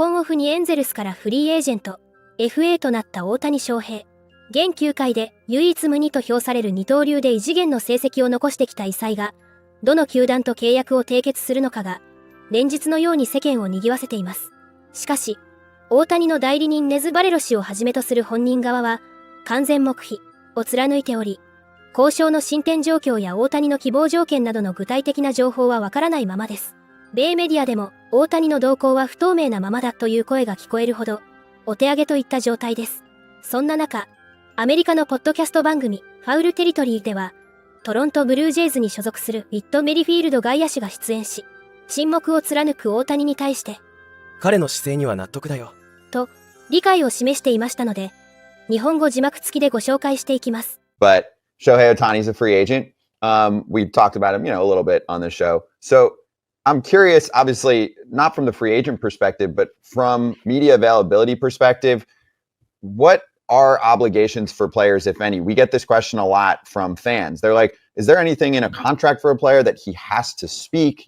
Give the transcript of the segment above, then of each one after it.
本オフにエンゼルスからフリーエージェント FA となった大谷翔平。現球界で唯一無二と評される二刀流で異次元の成績を残してきた異彩が、どの球団と契約を締結するのかが、連日のように世間を賑わせています。しかし、大谷の代理人ネズ・バレロ氏をはじめとする本人側は、完全黙秘を貫いており、交渉の進展状況や大谷の希望条件などの具体的な情報はわからないままです。米メディアでも、大谷の動向は不透明なままだという声が聞こえるほど、お手上げといった状態です。そんな中、アメリカのポッドキャスト番組、ファウルテリトリーでは、トロントブルージェイズに所属するウィット・メリフィールド外野手が出演し、沈黙を貫く大谷に対して、彼の姿勢には納得だよ。と、理解を示していましたので、日本語字幕付きでご紹介していきます。But Shohei Ohtani's a free agent. We talked about him, a little bit on the show. So I'm curious, obviously, not from the free agent perspective, but from media availability perspective, what are obligations for players, if any? We get this question a lot from fans. They're like, is there anything in a contract for a player that he has to speak?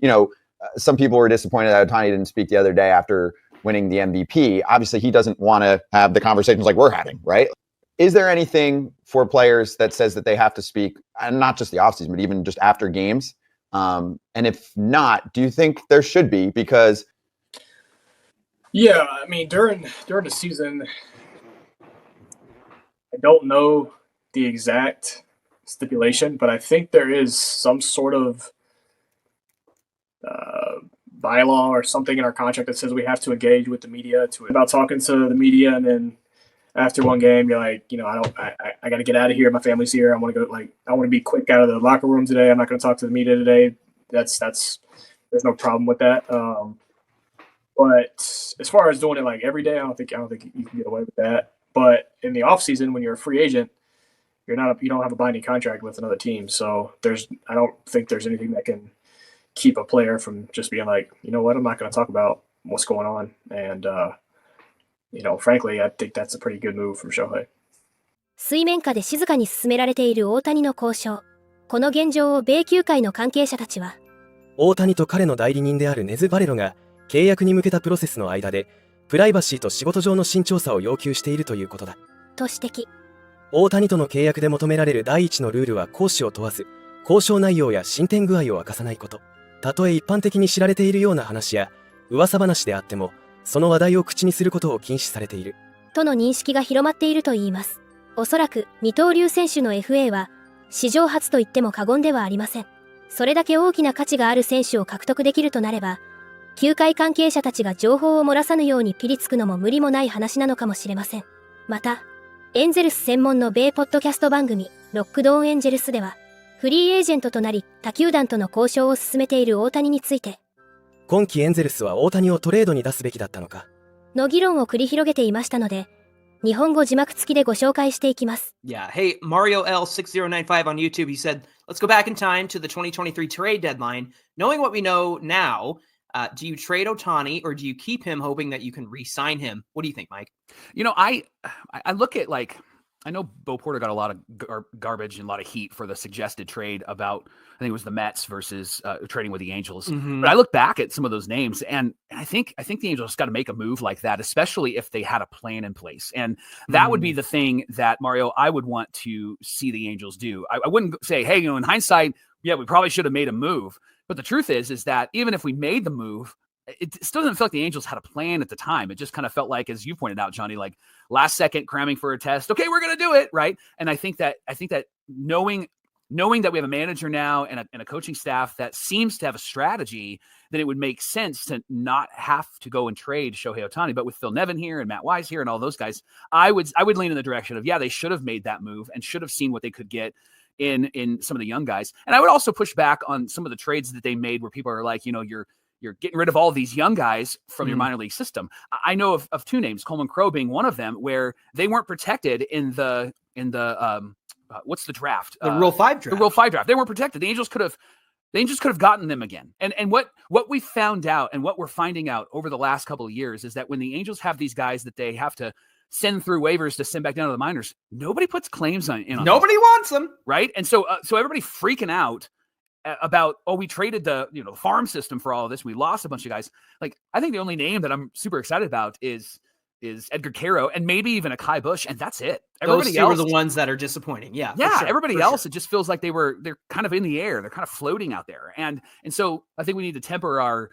Some people were disappointed that Ohtani didn't speak the other day after winning the MVP. Obviously, he doesn't want to have the conversations like we're having, right? Is there anything for players that says that they have to speak, and not just the offseason, but even just after games? And if not, do you think there should be? Because yeah, I mean, during the season, I don't know the exact stipulation, but I think there is some sort of bylaw or something in our contract that says we have to engage with the media about talking to the media, and then after one game, you're like, I got to get out of here. My family's here. I want to go. I want to be quick out of the locker room today. I'm not going to talk to the media today. There's no problem with that. But as far as doing it every day, I don't think you can get away with that. But in the off season, when you're a free agent, you don't have a binding contract with another team. So I don't think there's anything that can keep a player from just being like, you know what, I'm not going to talk about what's going on. And frankly, I think that's a pretty good move from Shohei. 水面下で静かに進められている大谷の交渉。この現状を米球界の関係者たちは、大谷と彼の代理人であるネズ・バレロが契約に向けたプロセスの間でプライバシーと仕事上の慎重さを要求しているということだと指摘。大谷との契約で求められる第一のルールは公私を問わず、交渉内容や進展具合を明かさないこと。たとえ一般的に知られているような話や噂話であっても、その話題を口にすることを禁止されているとの認識が広まっているといいます。おそらく二刀流選手の FA は史上初と言っても過言ではありません。それだけ大きな価値がある選手を獲得できるとなれば、球界関係者たちが情報を漏らさぬようにピリつくのも無理もない話なのかもしれません。また、エンゼルス専門の米ポッドキャスト番組ロックドーンエンジェルスでは、フリーエージェントとなり他球団との交渉を進めている大谷について、今季エンゼルスは大谷をトレードに出すべきだったのかの議論を繰り広げていましたので、日本語字幕付きでご紹介していきます。Yeah, hey, Mario L6095 on YouTube, he said, let's go back in time to the 2023 trade deadline. Knowing what we know now, do you trade Ohtani or do you keep him hoping that you can re-sign him? What do you think, Mike? I look at I know Bo Porter got a lot of garbage and a lot of heat for the suggested trade about, I think it was the Mets versus trading with the Angels. Mm-hmm. But I look back at some of those names and I think the Angels got to make a move like that, especially if they had a plan in place. And that would be the thing that, Mario, I would want to see the Angels do. I wouldn't say, hey, in hindsight, yeah, we probably should have made a move. But the truth is that even if we made the move, it still doesn't feel like the Angels had a plan at the time. It just kind of felt like, as you pointed out, Johnny, last second cramming for a test. Okay, we're going to do it, right? And I think that knowing that we have a manager now and a coaching staff that seems to have a strategy, then it would make sense to not have to go and trade Shohei Ohtani. But with Phil Nevin here and Matt Wise here and all those guys, I would lean in the direction of, yeah, they should have made that move and should have seen what they could get in some of the young guys. And I would also push back on some of the trades that they made where people are like, you're getting rid of all these young guys from your minor league system. I know of two names, Coleman Crow being one of them, where they weren't protected in the what's the draft? The Rule 5 draft. The Rule 5 draft. They weren't protected. The Angels could have gotten them again. And what we found out and what we're finding out over the last couple of years is that when the Angels have these guys that they have to send through waivers to send back down to the minors, nobody puts claims on. Nobody wants them, right? And so everybody freaking out about, oh, we traded the farm system for all of this. We lost a bunch of guys. Like, I think the only name that I'm super excited about is Edgar Caro and maybe even a Kai Bush, and that's it. Those two are the ones that are disappointing. Yeah. Yeah. Everybody else, it just feels like they're kind of in the air. They're kind of floating out there. And so I think we need to temper our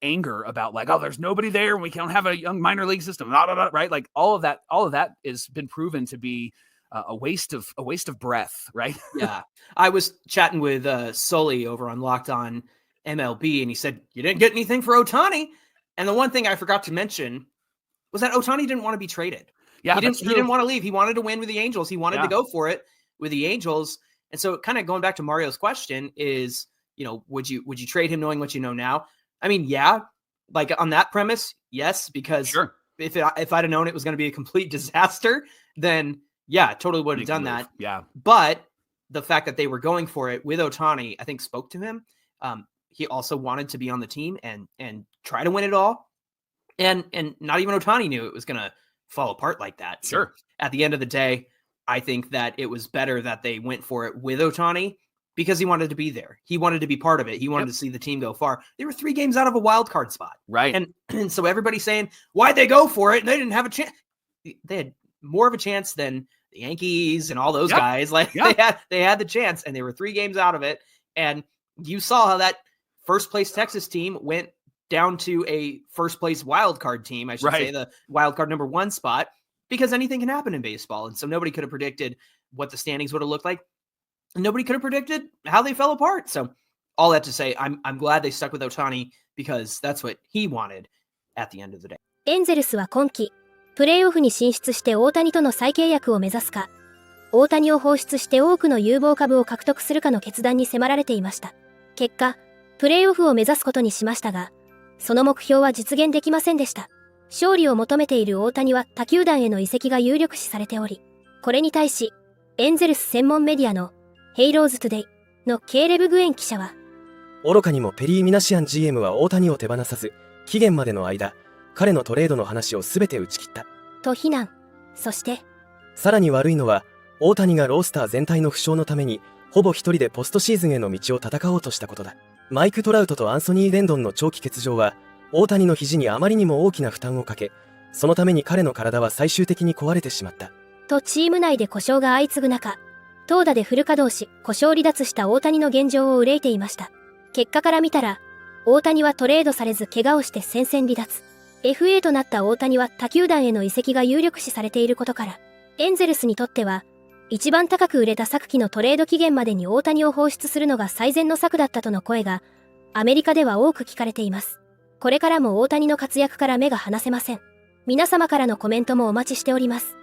anger about like, oh, there's nobody there and we can't have a young minor league system, right? Like all of that has been proven to be a waste of breath, right? Yeah. I was chatting with Sully over on Locked On MLB, and he said, you didn't get anything for Ohtani. And the one thing I forgot to mention was that Ohtani didn't want to be traded. Yeah, he didn't want to leave. He wanted to win with the Angels. He wanted to go for it with the Angels. And so kind of going back to Mario's question is, would you trade him knowing what you know now? I mean, yeah, like on that premise, yes, because if I'd have known it was going to be a complete disaster, then yeah, totally would have done that. Yeah. But the fact that they were going for it with Ohtani, I think spoke to him. He also wanted to be on the team and try to win it all. And not even Ohtani knew it was going to fall apart like that. So at the end of the day, I think that it was better that they went for it with Ohtani because he wanted to be there. He wanted to be part of it. He wanted to see the team go far. They were 3 games out of a wild card spot. Right. And so everybody's saying, why'd they go for it? They didn't have a chance. They had more of a chance than the Yankees and all those guys. Like they had the chance and they were 3 games out of it. And you saw how that first place Texas team went down to a first place wild card team. I should say the wild card number 1 spot, because anything can happen in baseball. And so nobody could have predicted what the standings would have looked like. And nobody could have predicted how they fell apart. So all that to say, I'm glad they stuck with Ohtani because that's what he wanted at the end of the day. エンゼルスは今季プレーオフに進出して大谷との再契約を目指すか、大谷を放出して多くの有望株を獲得するかの決断に迫られていました。結果、プレーオフを目指すことにしましたが、その目標は実現できませんでした。勝利を求めている大谷は他球団への移籍が有力視されており、これに対し、エンゼルス専門メディアのヘイローズトゥデイのケーレブ・グエン記者は、愚かにもペリー・ミナシアン GM は大谷を手放さず、期限までの間、彼のトレードの話を全て打ち切った。と非難。そして、さらに悪いのは、大谷がロースター全体の負傷のために、ほぼ一人でポストシーズンへの道を戦おうとしたことだ。マイク・トラウトとアンソニー・レンドンの長期欠場は、大谷の肘にあまりにも大きな負担をかけ、そのために彼の体は最終的に壊れてしまった。とチーム内で故障が相次ぐ中、投打でフル稼働し、故障離脱した大谷の現状を憂いていました。結果から見たら、大谷はトレードされず怪我をして戦線離脱。FA となった大谷は他球団への移籍が有力視されていることから、エンゼルスにとっては、一番高く売れた昨季のトレード期限までに大谷を放出するのが最善の策だったとの声が、アメリカでは多く聞かれています。これからも大谷の活躍から目が離せません。皆様からのコメントもお待ちしております。